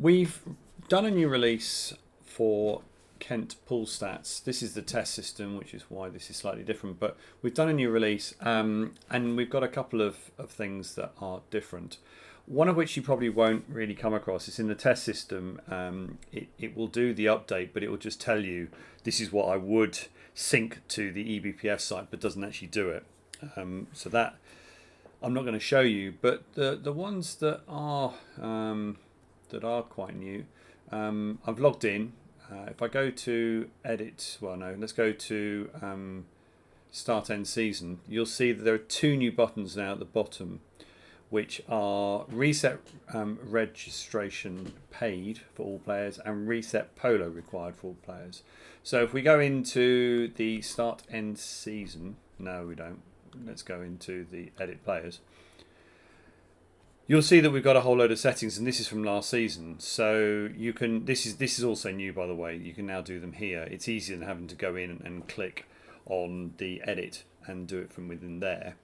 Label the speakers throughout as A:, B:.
A: We've done a new release for Kent Pool Stats. This is the test system, which is why this is slightly different. But we've done a new release, and we've got a couple of things that are different. One of which you probably won't really come across is in the test system. It will do the update, but it will just tell you this is what I would sync to the eBPF site, but doesn't actually do it. So that I'm not going to show you, but the ones that are quite new, I've logged in. If I go to edit, well no, let's go to start end season. You'll see that there are two new buttons now at the bottom, which are reset registration paid for all players and reset polo required for all players. So if we go into the start end season, no we don't, let's go into the edit players. You'll see that we've got a whole load of settings, and this is from last season. So you can, this is also new, by the way. You can now do them here. It's easier than having to go in and click on the edit and do it from within there.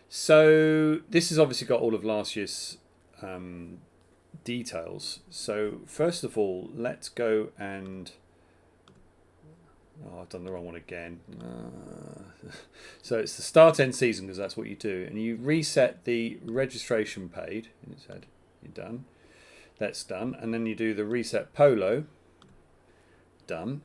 A: So this has obviously got all of last year's details. So first of all, let's go and I've done the wrong one again. So it's the start end season, because that's what you do, and you reset the registration paid. It said you're done. That's done, and then you do the reset polo. Done.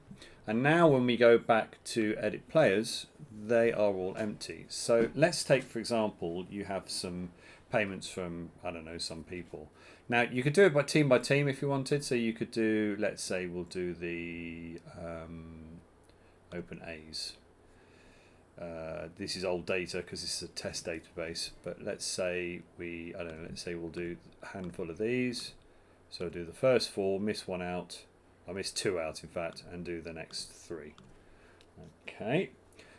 A: And now when we go back to edit players, they are all empty. So let's take, for example, you have some payments from, I don't know, some people. Now you could do it by team if you wanted. So you could do, let's say we'll do the open A's. This is old data because this is a test database, but let's say let's say we'll do a handful of these. So I'll do the first four, miss one out, I missed two out in fact, and do the next three. Okay,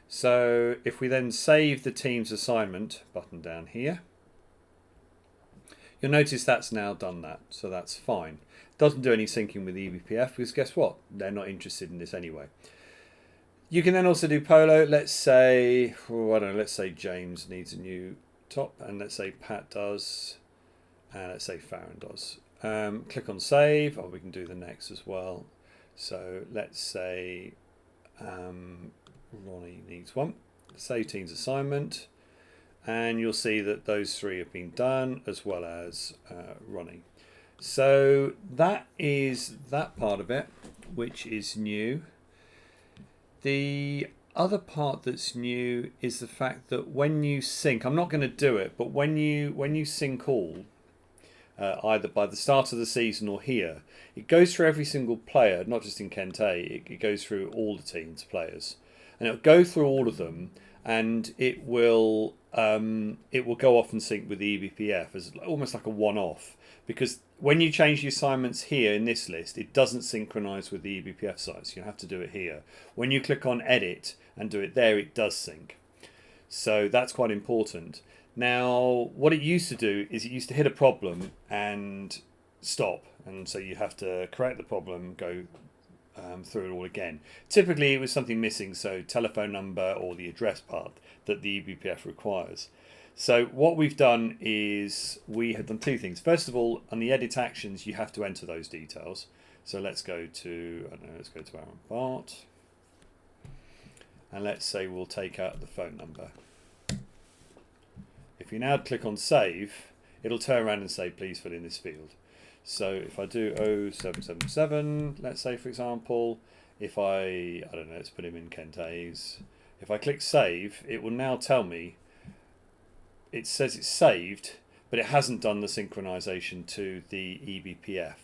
A: so if we then save the team's assignment button down here, you'll notice that's now done that, so that's fine. Doesn't do any syncing with eBPF because guess what? They're not interested in this anyway. You can then also do polo. Let's say, oh, I don't know, let's say James needs a new top, and let's say Pat does, and let's say Farron does. Click on save, or we can do the next as well. So let's say Ronnie needs one. Save team's assignment, and you'll see that those three have been done, as well as Ronnie. So that is that part of it, which is new. The other part that's new is the fact that when you sync, I'm not going to do it, but when you sync all, either by the start of the season or here, it goes through every single player, not just in Kent A, it goes through all the team's players, and it'll go through all of them, and it will go off and sync with the eBPF as almost like a one-off, because when you change the assignments here in this list, it doesn't synchronize with the eBPF sites. You have to do it here. When you click on edit and do it there, it does sync. So that's quite important. Now, what it used to do is it used to hit a problem and stop. And so you have to correct the problem, go through it all again. Typically, it was something missing, so telephone number or the address part that the eBPF requires. So what we've done is we have done two things. First of all, on the edit actions, you have to enter those details. So let's go to, I don't know, let's go to Aaron Bart. And let's say we'll take out the phone number. If you now click on save, it'll turn around and say, please fill in this field. So if I do 0777, let's say, for example, if I don't know, let's put him in Kent A's. If I click save, it will now tell me, it says it's saved, but it hasn't done the synchronization to the eBPF.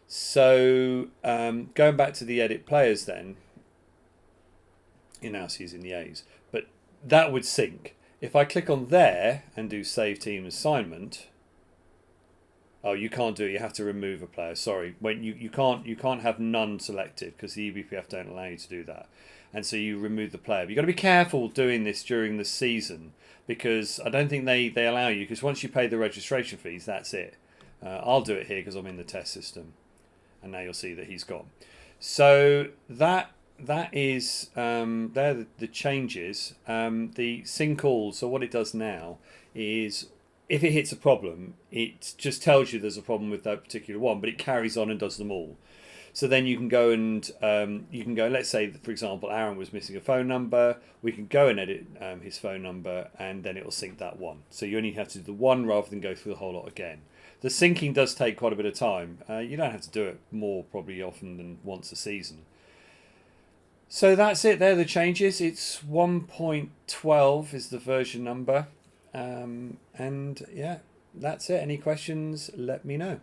A: So going back to the edit players then, you now see he's in the A's, but that would sync. If I click on there and do save team assignment, oh, you can't do it. You have to remove a player. Sorry, when you can't have none selected because the eBPF don't allow you to do that, and so you remove the player. But you've got to be careful doing this during the season, because I don't think they allow you, because once you pay the registration fees, that's it. I'll do it here because I'm in the test system, and now you'll see that he's gone. So that is they're the changes. The sync all. So what it does now is if it hits a problem, it just tells you there's a problem with that particular one, but it carries on and does them all. So then you can go and let's say, for example, Aaron was missing a phone number. We can go and edit his phone number, and then it will sync that one. So you only have to do the one rather than go through the whole lot again. The syncing does take quite a bit of time. You don't have to do it more probably often than once a season. So that's it. They're the changes. It's 1.12 is the version number. And yeah, that's it. Any questions, let me know.